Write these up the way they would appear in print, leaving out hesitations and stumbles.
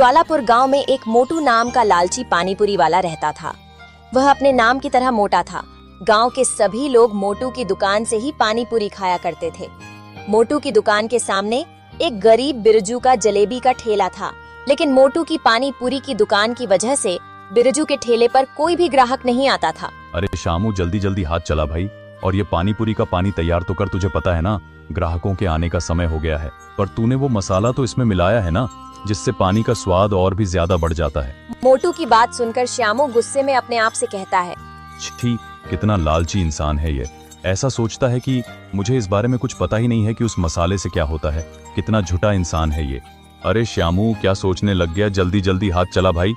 ज्वालापुर गांव में एक मोटू नाम का लालची पानीपुरी वाला रहता था। वह अपने नाम की तरह मोटा था। गांव के सभी लोग मोटू की दुकान से ही पानीपुरी खाया करते थे। मोटू की दुकान के सामने एक गरीब बिरजू का जलेबी का ठेला था, लेकिन मोटू की पानीपुरी की दुकान की वजह से बिरजू के ठेले पर कोई भी ग्राहक नहीं आता था। अरे शामू, जल्दी जल्दी हाथ चला भाई, और ये पानीपुरी का पानी तैयार तो कर। तुझे पता है ना, ग्राहकों के आने का समय हो गया है। पर तूने वो मसाला तो इसमें मिलाया है ना, जिससे पानी का स्वाद और भी ज्यादा बढ़ जाता है। मोटू की बात सुनकर श्यामू गुस्से में अपने आप से कहता है, छी, कितना लालची इंसान है ये। ऐसा सोचता है कि मुझे इस बारे में कुछ पता ही नहीं है कि उस मसाले से क्या होता है। कितना झूठा इंसान है ये। अरे श्यामू, क्या सोचने लग गया? जल्दी जल्दी हाथ चला भाई।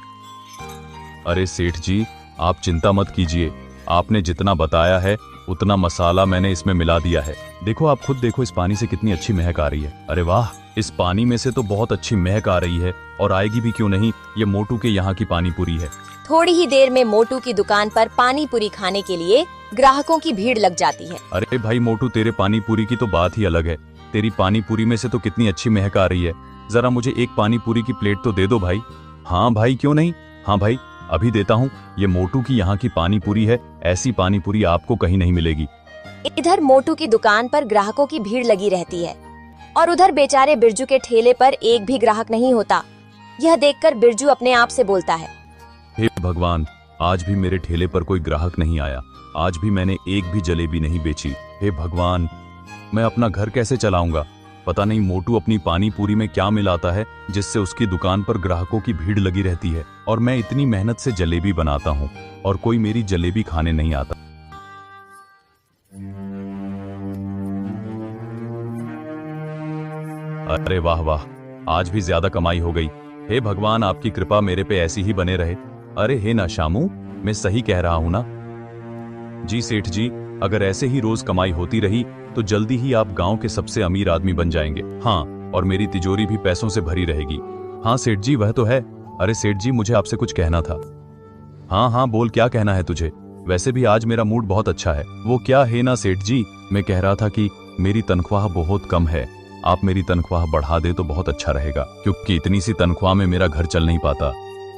अरे सेठ जी, आप चिंता मत कीजिए। आपने जितना बताया है उतना मसाला मैंने इसमें मिला दिया है। देखो, आप खुद देखो, इस पानी से कितनी अच्छी महक आ रही है। अरे वाह, इस पानी में से तो बहुत अच्छी महक आ रही है, और आएगी भी क्यों नहीं। ये मोटू के यहाँ की पानीपुरी है। थोड़ी ही देर में मोटू की दुकान पर पानीपुरी खाने के लिए ग्राहकों की भीड़ लग जाती है। अरे भाई मोटू, तेरे पानीपुरी की तो बात ही अलग है। तेरी पानीपुरी में से तो कितनी अच्छी महक आ रही है। जरा मुझे एक पानीपुरी की प्लेट तो दे दो भाई। हाँ भाई, क्यों नहीं। हाँ भाई, अभी देता हूँ। ये मोटू की यहाँ की पानीपुरी है। ऐसी पानीपुरी आपको कहीं नहीं मिलेगी। इधर मोटू की दुकान पर ग्राहकों की भीड़ लगी रहती है, और उधर बेचारे बिरजू के ठेले पर एक भी ग्राहक नहीं होता। यह देखकर बिरजू अपने आप से बोलता है, हे भगवान, आज भी मेरे ठेले पर कोई ग्राहक नहीं आया। आज भी मैंने एक भी जलेबी नहीं बेची। हे भगवान, मैं अपना घर कैसे चलाऊंगा। पता नहीं मोटू अपनी पानी पूरी में क्या मिलाता है, जिससे उसकी दुकान पर ग्राहकों की भीड़ लगी रहती है, और मैं इतनी मेहनत से जलेबी बनाता हूँ और कोई मेरी जलेबी खाने नहीं आता। अरे वाह वाह, आज भी ज्यादा कमाई हो गई। हे भगवान, आपकी कृपा मेरे पे ऐसी ही बने रहे। अरे हे ना शामू, मैं सही कह रहा हूं ना? जी सेठ जी, अगर ऐसे ही रोज कमाई होती रही तो जल्दी ही आप गांव के सबसे अमीर आदमी बन जाएंगे। हाँ, और मेरी तिजोरी भी पैसों से भरी रहेगी। हाँ सेठ जी, वह तो है। अरे सेठ जी, मुझे आपसे कुछ कहना था। हाँ हाँ बोल, क्या कहना है तुझे? वैसे भी आज मेरा मूड बहुत अच्छा है। वो क्या है ना सेठ जी, मैं कह रहा था कि मेरी तनख्वाह बहुत कम है। आप मेरी तनख्वाह बढ़ा दे तो बहुत अच्छा रहेगा, क्योंकि इतनी सी तनख्वाह में मेरा घर चल नहीं पाता।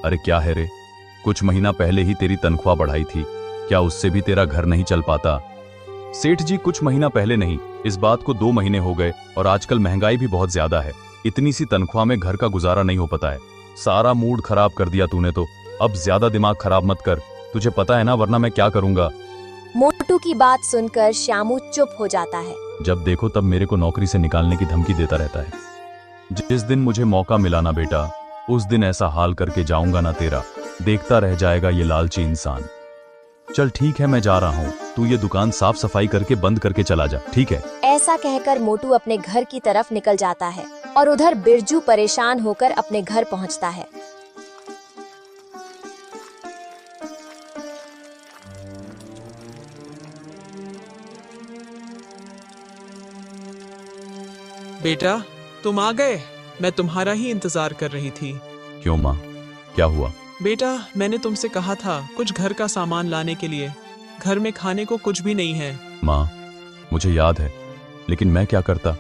अरे क्या है रे, कुछ महीना पहले ही तेरी तनख्वाह बढ़ाई थी, क्या उससे भी तेरा घर नहीं चल पाता? सेठ जी, कुछ महीना पहले नहीं, इस बात को 2 महीने हो गए, और आजकल महंगाई भी बहुत ज्यादा है। इतनी सी तनख्वाह में घर का गुजारा नहीं हो पाता है। सारा मूड खराब कर दिया तूने तो। अब ज्यादा दिमाग खराब मत कर, तुझे पता है ना, वरना मैं क्या करूंगा। मोटू की बात सुनकर श्यामू चुप हो जाता है। जब देखो तब मेरे को नौकरी से निकालने की धमकी देता रहता है। जिस दिन मुझे मौका मिला ना बेटा, उस दिन ऐसा हाल करके जाऊंगा ना तेरा, देखता रह जाएगा ये लालची इंसान। चल ठीक है, मैं जा रहा हूँ। तू ये दुकान साफ सफाई करके बंद करके चला जा, ठीक है? ऐसा कहकर मोटू अपने घर की तरफ निकल जाता है, और उधर बिरजू परेशान होकर अपने घर पहुँचता है। बेटा, तुम आ गए। मैं तुम्हारा ही इंतजार कर रही थी। क्यों माँ, क्या हुआ? बेटा, मैंने तुमसे कहा था कुछ घर का सामान लाने के लिए। घर में खाने को कुछ भी नहीं है। माँ, मुझे याद है, लेकिन मैं क्या करता?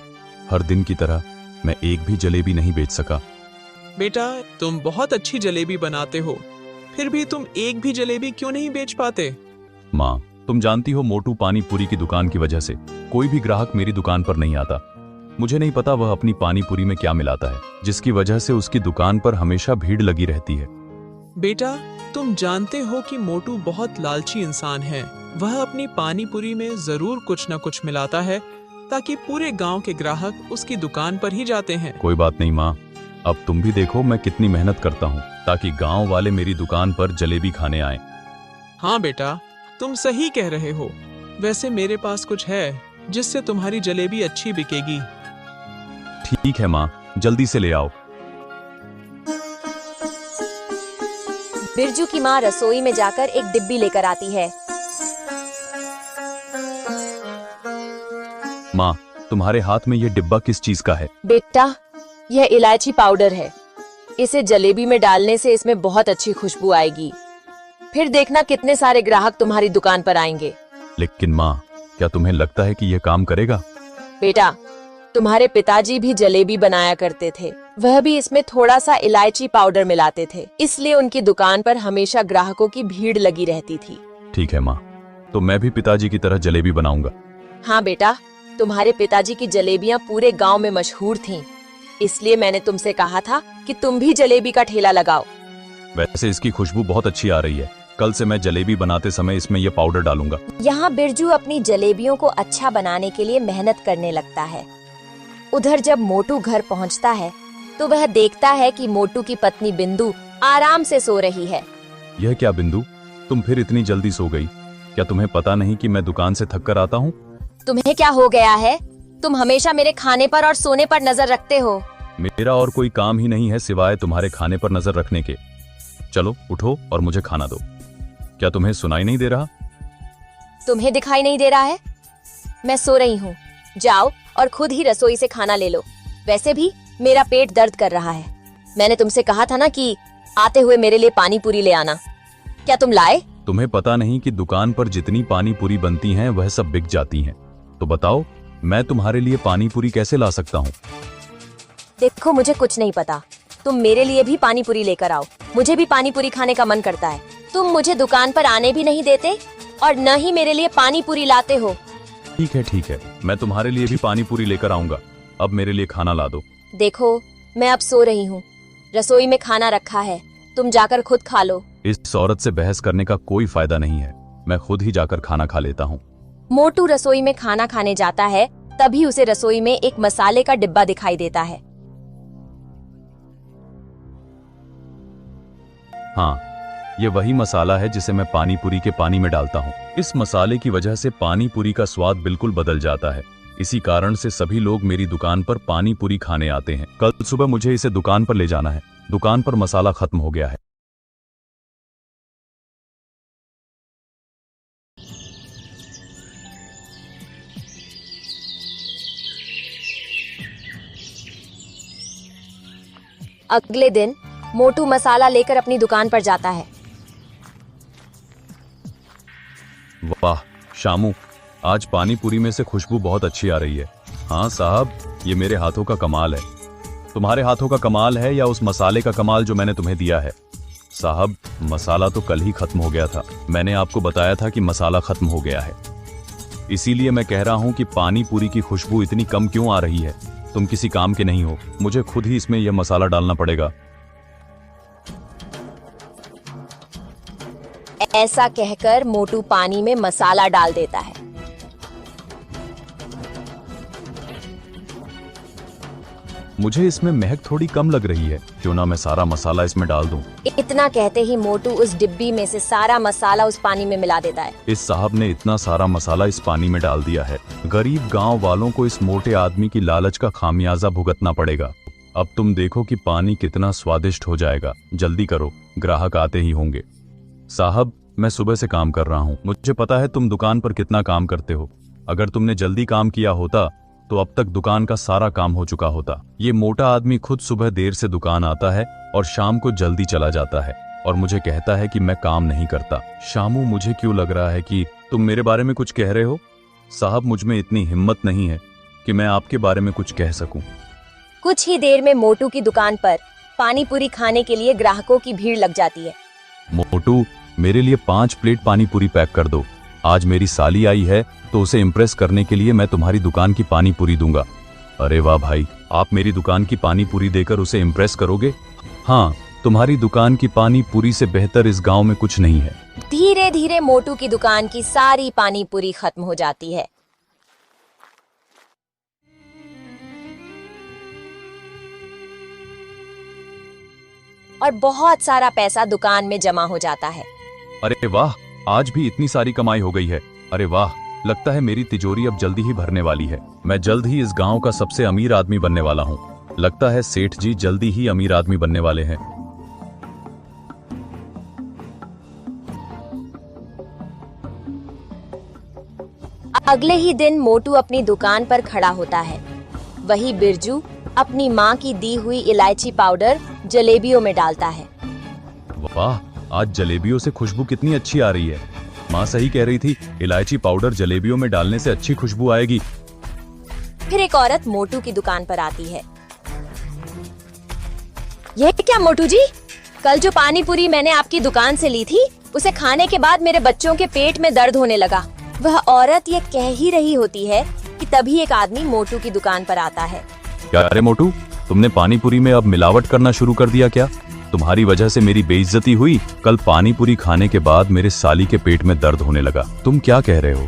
हर दिन की तरह मैं एक भी जलेबी नहीं बेच सका। बेटा, तुम बहुत अच्छी जलेबी बनाते हो, फिर भी तुम एक भी जलेबी क्यों नहीं बेच पाते? माँ, तुम जानती हो, मोटू पानी पूरी की दुकान की वजह से कोई भी ग्राहक मेरी दुकान पर नहीं आता। मुझे नहीं पता वह अपनी पानी पूरी में क्या मिलाता है, जिसकी वजह से उसकी दुकान पर हमेशा भीड़ लगी रहती है। बेटा, तुम जानते हो कि मोटू बहुत लालची इंसान है। वह अपनी पानी पूरी में जरूर कुछ न कुछ मिलाता है, ताकि पूरे गांव के ग्राहक उसकी दुकान पर ही जाते हैं। कोई बात नहीं माँ, अब तुम भी देखो मैं कितनी मेहनत करता हूँ, ताकि गांव वाले मेरी दुकान पर जलेबी खाने आए। हाँ बेटा, तुम सही कह रहे हो। वैसे मेरे पास कुछ है जिससे तुम्हारी जलेबी अच्छी बिकेगी। ठीक है माँ, जल्दी से ले आओ। बिरजू की माँ रसोई में जाकर एक डिब्बी लेकर आती है। माँ, तुम्हारे हाथ में ये डिब्बा किस चीज का है? बेटा, यह इलायची पाउडर है। इसे जलेबी में डालने से इसमें बहुत अच्छी खुशबू आएगी। फिर देखना कितने सारे ग्राहक तुम्हारी दुकान पर आएंगे। लेकिन माँ, क्या तुम्हें लगता है कि यह काम करेगा? बेटा, तुम्हारे पिताजी भी जलेबी बनाया करते थे, वह भी इसमें थोड़ा सा इलायची पाउडर मिलाते थे, इसलिए उनकी दुकान पर हमेशा ग्राहकों की भीड़ लगी रहती थी। ठीक है माँ, तो मैं भी पिताजी की तरह जलेबी बनाऊंगा। हाँ बेटा, तुम्हारे पिताजी की जलेबियाँ पूरे गांव में मशहूर थीं, इसलिए मैंने तुमसे कहा था कि तुम भी जलेबी का ठेला लगाओ। वैसे इसकी खुशबू बहुत अच्छी आ रही है। कल से मैं जलेबी बनाते समय इसमें ये पाउडर डालूंगा। यहाँ बिरजू अपनी जलेबियों को अच्छा बनाने के लिए मेहनत करने लगता है। उधर जब मोटू घर पहुँचता है तो वह देखता है कि मोटू की पत्नी बिंदु आराम से सो रही है। यह क्या बिंदु, तुम फिर इतनी जल्दी सो गई? क्या तुम्हें पता नहीं कि मैं दुकान से थक कर आता हूँ? तुम्हें क्या हो गया है? तुम हमेशा मेरे खाने पर और सोने पर नजर रखते हो। मेरा और कोई काम ही नहीं है सिवाय तुम्हारे खाने पर नजर रखने के। चलो उठो और मुझे खाना दो। क्या तुम्हें सुनाई नहीं दे रहा? तुम्हें दिखाई नहीं दे रहा है? मैं सो रही हूँ। जाओ और खुद ही रसोई से खाना ले लो। वैसे भी मेरा पेट दर्द कर रहा है। मैंने तुमसे कहा था ना कि आते हुए मेरे लिए पानी पूरी ले आना। क्या तुम लाए? तुम्हें पता नहीं कि दुकान पर जितनी पानी पूरी बनती हैं वह सब बिक जाती हैं। तो बताओ, मैं तुम्हारे लिए पानी पूरी कैसे ला सकता हूँ? देखो, मुझे कुछ नहीं पता। तुम मेरे लिए भी पानी पूरी लेकर आओ। मुझे भी पानी पूरी खाने का मन करता है। तुम मुझे दुकान पर आने भी नहीं देते और न ही मेरे लिए पानी पूरी लाते हो। ठीक है, मैं तुम्हारे लिए भी पानी पूरी लेकर आऊंगा। अब मेरे लिए खाना ला दो। देखो, मैं अब सो रही हूँ। रसोई में खाना रखा है, तुम जाकर खुद खा लो। इस औरत से बहस करने का कोई फायदा नहीं है। मैं खुद ही जाकर खाना खा लेता हूँ। मोटू रसोई में खाना खाने जाता है, तभी उसे रसोई में एक मसाले का डिब्बा दिखाई देता है। हाँ, ये वही मसाला है जिसे मैं पानी पूरी के पानी में डालता हूँ। इस मसाले की वजह से पानी पूरी का स्वाद बिल्कुल बदल जाता है। इसी कारण से सभी लोग मेरी दुकान पर पानी पूरी खाने आते हैं। कल सुबह मुझे इसे दुकान पर ले जाना है। दुकान पर मसाला खत्म हो गया है। अगले दिन मोटू मसाला लेकर अपनी दुकान पर जाता है। वाह शामू, आज पानी पूरी में से खुशबू बहुत अच्छी आ रही है। हाँ साहब, ये मेरे हाथों का कमाल है। तुम्हारे हाथों का कमाल है या उस मसाले का कमाल जो मैंने तुम्हें दिया है? साहब, मसाला तो कल ही खत्म हो गया था। मैंने आपको बताया था कि मसाला खत्म हो गया है। इसीलिए मैं कह रहा हूँ कि पानी पूरी की खुशबू इतनी कम क्यों आ रही है? तुम किसी काम के नहीं हो। मुझे खुद ही इसमें यह मसाला डालना पड़ेगा। ऐसा कहकर मोटू पानी में मसाला डाल देता है। मुझे इसमें महक थोड़ी कम लग रही है। क्यों ना मैं सारा मसाला इसमें डाल दूं? इतना कहते ही मोटू उस डिब्बी में से सारा मसाला उस पानी में मिला देता है। इस साहब ने इतना सारा मसाला इस पानी में डाल दिया है। गरीब गांव वालों को इस मोटे आदमी की लालच का खामियाजा भुगतना पड़ेगा। अब तुम देखो कि पानी कितना स्वादिष्ट हो जाएगा। जल्दी करो, ग्राहक आते ही होंगे। साहब, मैं सुबह से काम कर रहा हूँ। मुझे पता है तुम दुकान पर कितना काम करते हो। अगर तुमने जल्दी काम किया होता तो अब तक दुकान का सारा काम हो चुका होता। ये मोटा आदमी खुद सुबह देर से दुकान आता है और शाम को जल्दी चला जाता है और मुझे कहता है कि मैं काम नहीं करता। शामू, मुझे क्यों लग रहा है कि तुम मेरे बारे में कुछ कह रहे हो? साहब, मुझ में इतनी हिम्मत नहीं है कि मैं आपके बारे में कुछ कह सकूं। कुछ ही देर में मोटू की दुकान पर पानी पूरी खाने के लिए ग्राहकों की भीड़ लग जाती है। मोटू, मेरे लिए 5 प्लेट पानी पूरी पैक कर दो। आज मेरी साली आई है तो उसे इम्प्रेस करने के लिए मैं तुम्हारी दुकान की पानी पूरी दूंगा। अरे वाह भाई, आप मेरी दुकान की पानी पूरी देकर उसे इम्प्रेस करोगे? हाँ, तुम्हारी दुकान की पानी पूरी से बेहतर इस गांव में कुछ नहीं है। धीरे धीरे मोटू की दुकान की सारी पानी पूरी खत्म हो जाती है। और बहुत सारा पैसा दुकान में जमा हो जाता है। अरे वाह, आज भी इतनी सारी कमाई हो गई है। अरे वाह, लगता है मेरी तिजोरी अब जल्दी ही भरने वाली है। मैं जल्द ही इस गांव का सबसे अमीर आदमी बनने वाला हूँ। लगता है सेठ जी जल्दी ही अमीर आदमी बनने वाले हैं। अगले ही दिन मोटू अपनी दुकान पर खड़ा होता है। वही बिरजू अपनी माँ की दी हुई इलायची पाउडर जलेबियों में डालता है। वाह, आज जलेबियों से खुशबू कितनी अच्छी आ रही है। माँ सही कह रही थी, इलायची पाउडर जलेबियों में डालने से अच्छी खुशबू आएगी। फिर एक औरत मोटू की दुकान पर आती है। यह क्या मोटू जी, कल जो पानी पूरी मैंने आपकी दुकान से ली थी, उसे खाने के बाद मेरे बच्चों के पेट में दर्द होने लगा। वह औरत ये कह ही रही होती है कि तभी एक आदमी मोटू की दुकान पर आता है। क्या अरे मोटू, तुमने पानी पूरी में अब मिलावट करना शुरू कर दिया क्या? तुम्हारी वजह से मेरी बेइज्जती हुई। कल पानी पूरी खाने के बाद मेरे साली के पेट में दर्द होने लगा। तुम क्या कह रहे हो?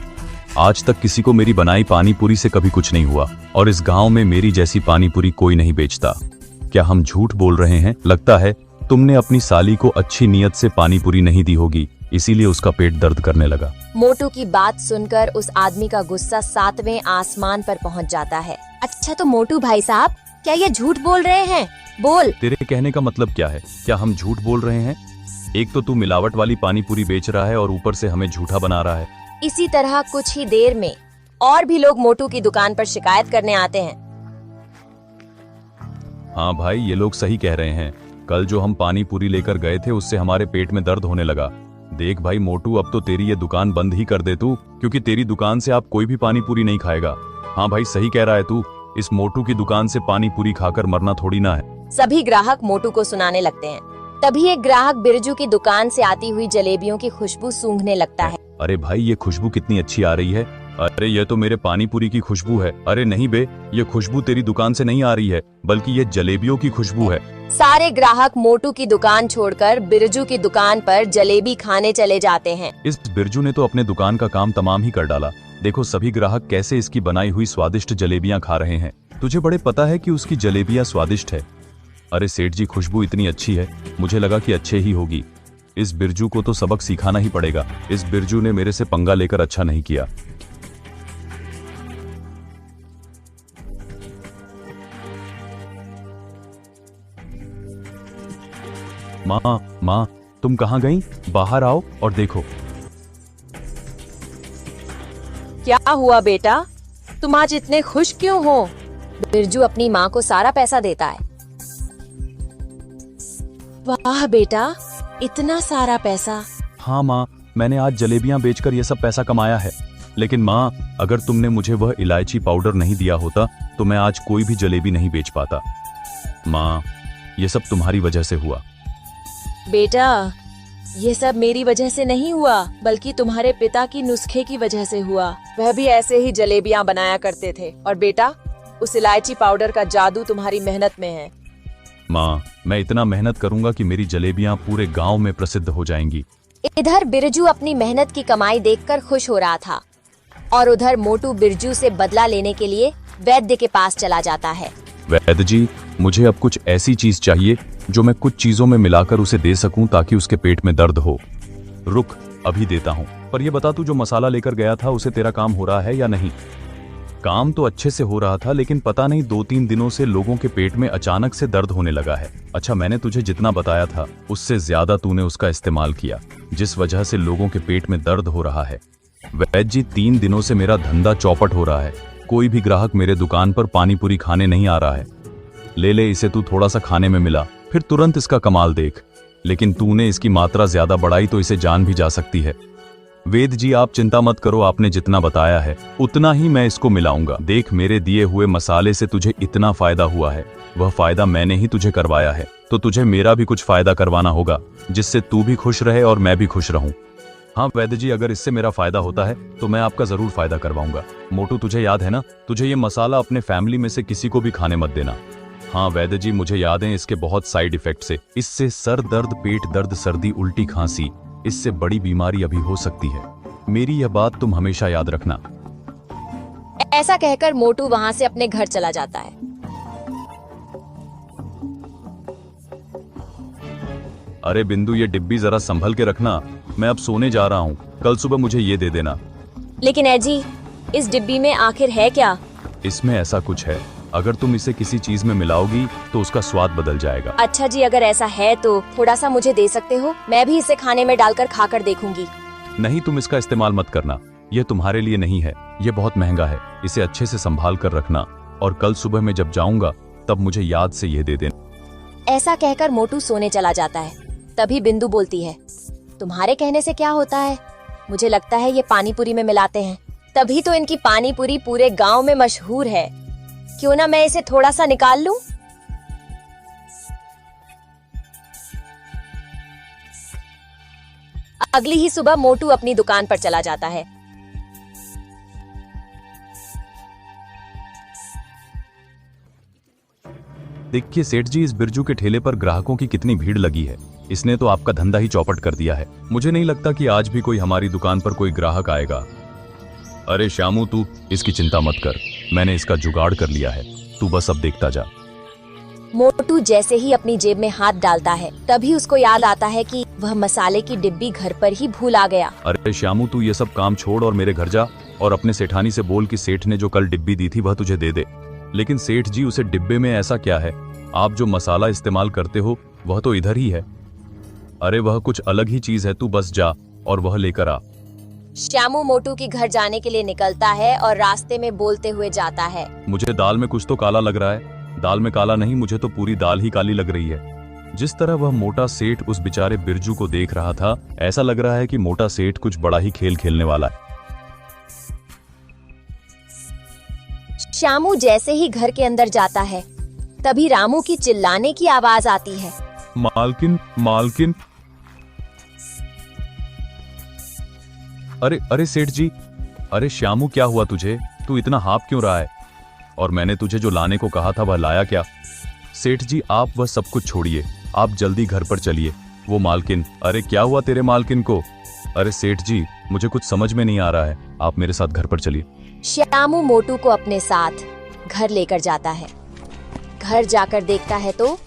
आज तक किसी को मेरी बनाई पानी पूरी से कभी कुछ नहीं हुआ और इस गांव में मेरी जैसी पानी पूरी कोई नहीं बेचता। क्या हम झूठ बोल रहे हैं? लगता है तुमने अपनी साली को अच्छी नीयत से पानी पूरी नहीं दी होगी, इसीलिए उसका पेट दर्द करने लगा। मोटू की बात सुनकर उस आदमी का गुस्सा 7वें आसमान पर पहुंच जाता है। अच्छा तो मोटू भाई साहब, क्या ये झूठ बोल रहे हैं? बोल। तेरे कहने का मतलब क्या है? क्या हम झूठ बोल रहे हैं? एक तो तू मिलावट वाली पानी पूरी बेच रहा है और ऊपर से हमें झूठा बना रहा है। इसी तरह कुछ ही देर में और भी लोग मोटू की दुकान पर शिकायत करने आते हैं। हाँ भाई, ये लोग सही कह रहे हैं। कल जो हम पानी पूरी लेकर गए थे उससे हमारे पेट में दर्द होने लगा। देख भाई मोटू, अब तो तेरी ये दुकान बंद ही कर दे तू, क्योंकि तेरी दुकान से आप कोई भी पानी पूरी नहीं खाएगा। हाँ भाई, सही कह रहा है तू। इस मोटू की दुकान से पानी पूरी खाकर मरना थोड़ी ना है। सभी ग्राहक मोटू को सुनाने लगते हैं। तभी एक ग्राहक बिरजू की दुकान से आती हुई जलेबियों की खुशबू सूंघने लगता है। अरे भाई, ये खुशबू कितनी अच्छी आ रही है। अरे ये तो मेरे पानी पूरी की खुशबू है। अरे नहीं बे, ये खुशबू तेरी दुकान से नहीं आ रही है, बल्कि ये जलेबियों की खुशबू है। सारे ग्राहक मोटू की दुकान छोड़कर बिरजू की दुकान पर जलेबी खाने चले जाते हैं। इस बिरजू ने तो अपने दुकान का काम तमाम ही कर डाला। देखो सभी ग्राहक कैसे इसकी बनाई हुई स्वादिष्ट जलेबियां खा रहे हैं। तुझे बड़े पता है कि उसकी जलेबियां स्वादिष्ट है। अरे सेठ जी, खुशबू इतनी अच्छी है, मुझे लगा कि अच्छे ही होगी। इस बिरजू को तो सबक सिखाना ही पड़ेगा। इस बिरजू ने मेरे से पंगा लेकर अच्छा नहीं किया। माँ, तुम कहाँ गई? बाहर आओ और देखो। क्या हुआ बेटा, तुम आज इतने खुश क्यों हो? बिरजू अपनी माँ को सारा पैसा देता है। वाह बेटा, इतना सारा पैसा। हाँ माँ, मैंने आज जलेबियां बेचकर ये सब पैसा कमाया है। लेकिन माँ, अगर तुमने मुझे वह इलायची पाउडर नहीं दिया होता तो मैं आज कोई भी जलेबी नहीं बेच पाता। माँ, ये सब तुम्हारी वजह से हुआ। बेटा, ये सब मेरी वजह से नहीं हुआ, बल्कि तुम्हारे पिता की नुस्खे की वजह से हुआ। वह भी ऐसे ही जलेबियां बनाया करते थे। और बेटा, उस इलायची पाउडर का जादू तुम्हारी मेहनत में है। माँ, मैं इतना मेहनत करूंगा कि मेरी जलेबियां पूरे गांव में प्रसिद्ध हो जाएंगी। इधर बिरजू अपनी मेहनत की कमाई देखकर खुश हो रहा था और उधर मोटू बिरजू से बदला लेने के लिए वैद्य के पास चला जाता है। वैद्य जी, मुझे अब कुछ ऐसी चीज चाहिए जो मैं कुछ चीजों में मिलाकर उसे दे सकूं ताकि उसके पेट में दर्द हो। रुक, अभी देता हूँ। पर यह बता, तू जो मसाला लेकर गया था उसे तेरा काम हो रहा है या नहीं? काम तो अच्छे से हो रहा था, लेकिन पता नहीं 2-3 दिनों से लोगों के पेट में अचानक से दर्द होने लगा है। अच्छा, मैंने तुझे जितना बताया था उससे ज्यादा तूने उसका इस्तेमाल किया, जिस वजह से लोगों के पेट में दर्द हो रहा है। वैद्य जी, 3 दिनों से मेरा धंधा चौपट हो रहा है। कोई भी ग्राहक मेरे दुकान पर पानी पूरी खाने नहीं आ रहा है। ले इसे, तू थोड़ा सा खाने में मिला, फिर तुरंत इसका कमाल देख। लेकिन तूने इसकी मात्रा ज्यादा बढ़ाई तो इसे जान भी जा सकती है। वेद जी, आप चिंता मत करो, आपने जितना बताया है उतना ही मैं इसको मिलाऊंगा। देख, मेरे दिए हुए मसाले से तुझे इतना फायदा हुआ है, वह फायदा मैंने ही तुझे करवाया है, तो तुझे मेरा भी कुछ फायदा करवाना होगा, जिससे तू भी खुश रहे और मैं भी खुश रहूं। हाँ वैद्य जी, अगर इससे मेरा फायदा होता है तो मैं आपका जरूर फायदा करवाऊंगा। मोटू, तुझे याद है ना, तुझे ये मसाला अपने फैमिली में से किसी को भी खाने मत देना। हाँ वैद्य जी, मुझे याद है इसके बहुत साइड इफेक्ट्स है। इससे सर दर्द, पेट दर्द, सर्दी, उल्टी, खांसी, इससे बड़ी बीमारी अभी हो सकती है। मेरी यह बात तुम हमेशा याद रखना। ऐसा कहकर मोटू वहाँ से अपने घर चला जाता है। अरे बिंदु, ये डिब्बी जरा संभल के रखना, मैं अब सोने जा रहा हूँ। कल सुबह मुझे ये दे देना। लेकिन एजी, इस डिब्बी में आखिर है क्या? इसमें ऐसा कुछ है, अगर तुम इसे किसी चीज में मिलाओगी तो उसका स्वाद बदल जाएगा। अच्छा जी, अगर ऐसा है तो थोड़ा सा मुझे दे सकते हो? मैं भी इसे खाने में डालकर खाकर देखूंगी। नहीं, तुम इसका इस्तेमाल मत करना, यह तुम्हारे लिए नहीं है, यह बहुत महंगा है। इसे अच्छे से संभाल कर रखना और कल सुबह मैं जब जाऊंगा तब मुझे याद से यह दे देना। ऐसा कहकर मोटू सोने चला जाता है। तभी बिंदु बोलती है, तुम्हारे कहने से क्या होता है? मुझे लगता है ये पानी पूरी में मिलाते हैं, तभी तो इनकी पानी पूरी पूरे गांव में मशहूर है। क्यों ना मैं इसे थोड़ा सा निकाल लूं? अगली ही सुबह मोटू अपनी दुकान पर चला जाता है। देखिए सेठ जी, इस बिरजू के ठेले पर ग्राहकों की कितनी भीड़ लगी है। इसने तो आपका धंधा ही चौपट कर दिया है। मुझे नहीं लगता कि आज भी कोई हमारी दुकान पर कोई ग्राहक आएगा। अरे श्यामू, तू इसकी चिंता मत कर, मैंने इसका जुगाड़ कर लिया है, तू बस अब देखता जा। मोटू जैसे ही अपनी जेब में हाथ डालता है तभी उसको याद आता है कि वह मसाले की डिब्बी घर पर ही भूल आ गया। अरे श्यामू, तू ये सब काम छोड़ और मेरे घर जा और अपने सेठानी से बोल कि सेठ ने जो कल डिब्बी दी थी वह तुझे दे दे। लेकिन सेठ जी, उसे डिब्बे में ऐसा क्या है? आप जो मसाला इस्तेमाल करते हो वह तो इधर ही है। अरे वह कुछ अलग ही चीज है, तू बस जा और वह लेकर आ। श्यामू मोटू के घर जाने के लिए निकलता है और रास्ते में बोलते हुए जाता है, मुझे दाल में कुछ तो काला लग रहा है। दाल में काला नहीं, मुझे तो पूरी दाल ही काली लग रही है। जिस तरह वह मोटा सेठ उस बेचारे बिरजू को देख रहा था, ऐसा लग रहा है कि मोटा सेठ कुछ बड़ा ही खेल खेलने वाला है। श्यामू जैसे ही घर के अंदर जाता है तभी रामू की चिल्लाने की आवाज आती है, मालकिन, मालकिन। अरे अरे सेठ जी, अरे श्यामू, क्या हुआ तुझे? तू इतना हाँफ क्यों रहा है? और मैंने तुझे जो लाने को कहा था वह लाया क्या? सेठ जी, आप वह सब कुछ छोड़िए, आप जल्दी घर पर चलिए। वो मालकिन, अरे क्या हुआ तेरे मालकिन को? अरे सेठ जी, मुझे कुछ समझ में नहीं आ रहा है, आप मेरे साथ घर पर चलिए। श्यामू मोटू को अपने साथ घर लेकर जाता है। घर जाकर देखता है तो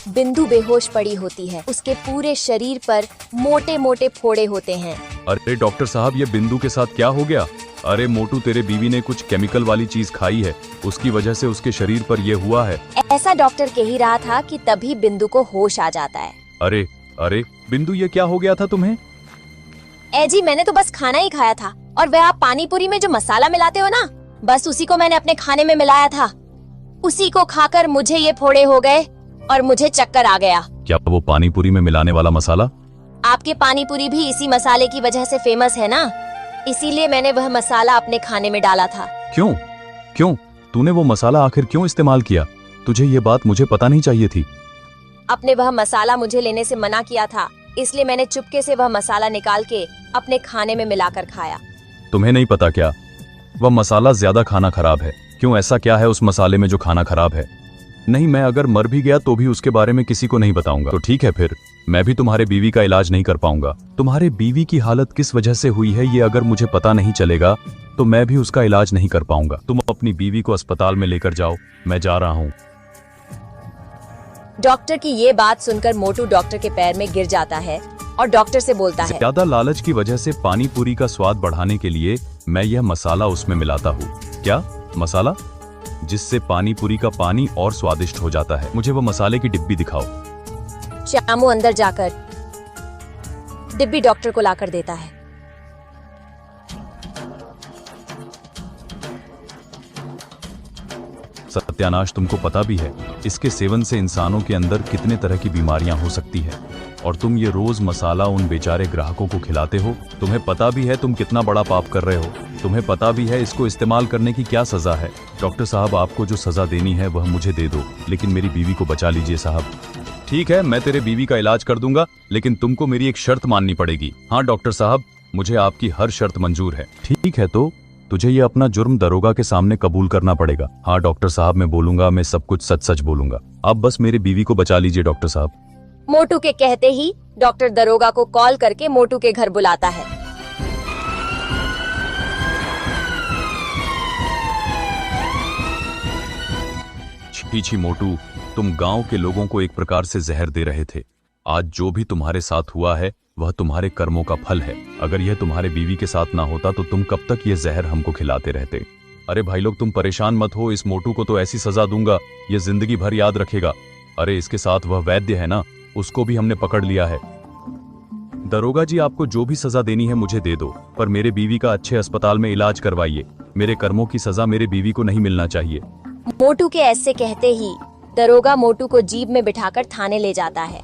बिंदु बेहोश पड़ी होती है। उसके पूरे शरीर पर मोटे मोटे फोड़े होते हैं। अरे डॉक्टर साहब, ये बिंदु के साथ क्या हो गया? अरे मोटू, तेरे बीवी ने कुछ केमिकल वाली चीज खाई है, उसकी वजह से उसके शरीर पर यह हुआ है। ऐसा डॉक्टर कह ही रहा था कि तभी बिंदु को होश आ जाता है। अरे अरे बिंदु, ये क्या हो गया था तुम्हें? ए जी, मैंने तो बस खाना ही खाया था, और वह आप पानी पूरी में जो मसाला मिलाते हो ना, बस उसी को मैंने अपने खाने में मिलाया था। उसी को खाकर मुझे ये फोड़े हो गए और मुझे चक्कर आ गया। क्या वो पानी पूरी में मिलाने वाला मसाला? आपके पानी पूरी भी इसी मसाले की वजह से फेमस है ना, इसीलिए मैंने वह मसाला अपने खाने में डाला था। क्यों क्यों तूने वो मसाला आखिर क्यों इस्तेमाल किया? तुझे ये बात मुझे पता नहीं चाहिए थी। आपने वह मसाला मुझे लेने से मना किया था, इसलिए मैंने चुपके से वह मसाला निकाल के अपने खाने में मिलाकर खाया। तुम्हें नहीं पता क्या? वह मसाला ज्यादा खाना खराब है। क्यों, ऐसा क्या है उस मसाले में जो खाना खराब है? नहीं, मैं अगर मर भी गया तो भी उसके बारे में किसी को नहीं बताऊंगा। तो ठीक है, फिर मैं भी तुम्हारे बीवी का इलाज नहीं कर पाऊंगा। तुम्हारे बीवी की हालत किस वजह से हुई है ये अगर मुझे पता नहीं चलेगा तो मैं भी उसका इलाज नहीं कर पाऊंगा। तुम अपनी बीवी को अस्पताल में लेकर जाओ, मैं जा रहा हूँ। डॉक्टर की ये बात सुनकर मोटू डॉक्टर के पैर में गिर जाता है और डॉक्टर से बोलता है, ज्यादा लालच की वजह से पानी पूरी का स्वाद बढ़ाने के लिए मैं यह मसाला उसमें मिलाता हूँ। क्या मसाला? जिससे पानी पूरी का पानी और स्वादिष्ट हो जाता है। मुझे वो मसाले की डिब्बी दिखाओ। श्यामू अंदर जाकर डिब्बी डॉक्टर को लाकर देता है। सत्यानाश, तुमको पता भी है इसके सेवन से इंसानों के अंदर कितने तरह की बीमारियां हो सकती है, और तुम ये रोज मसाला उन बेचारे ग्राहकों को खिलाते हो। तुम्हें पता भी है तुम कितना बड़ा पाप कर रहे हो। तुम्हें पता भी है इसको इस्तेमाल करने की क्या सजा है। डॉक्टर साहब, आपको जो सजा देनी है वह मुझे दे दो, लेकिन मेरी बीवी को बचा लीजिए साहब। ठीक है, मैं तेरे बीवी का इलाज कर दूंगा, लेकिन तुमको मेरी एक शर्त माननी पड़ेगी। हाँ डॉक्टर साहब, मुझे आपकी हर शर्त मंजूर है। ठीक है, तो तुझे ये अपना जुर्म दरोगा के सामने कबूल करना पड़ेगा। हाँ डॉक्टर साहब, मैं बोलूंगा, मैं सब कुछ सच सच बोलूंगा। आप बस मेरी बीवी को बचा लीजिए डॉक्टर साहब। मोटू के कहते ही डॉक्टर दरोगा को कॉल करके मोटू के घर बुलाता है। छी मोटू, तुम गांव के लोगों को एक प्रकार से जहर दे रहे थे। आज जो भी तुम्हारे साथ हुआ है वह तुम्हारे कर्मों का फल है। अगर यह तुम्हारे बीवी के साथ ना होता तो तुम कब तक ये जहर हमको खिलाते रहते। अरे भाई लोग, तुम परेशान मत हो, इस मोटू को तो ऐसी सजा दूंगा ये जिंदगी भर याद रखेगा। अरे इसके साथ वह वैद्य है ना, उसको भी हमने पकड़ लिया है। दरोगा जी, आपको जो भी सजा देनी है मुझे दे दो, पर मेरे बीवी का अच्छे अस्पताल में इलाज करवाइए। मेरे कर्मों की सजा मेरे बीवी को नहीं मिलना चाहिए। मोटू के ऐसे कहते ही दरोगा मोटू को जीप में बिठाकर थाने ले जाता है।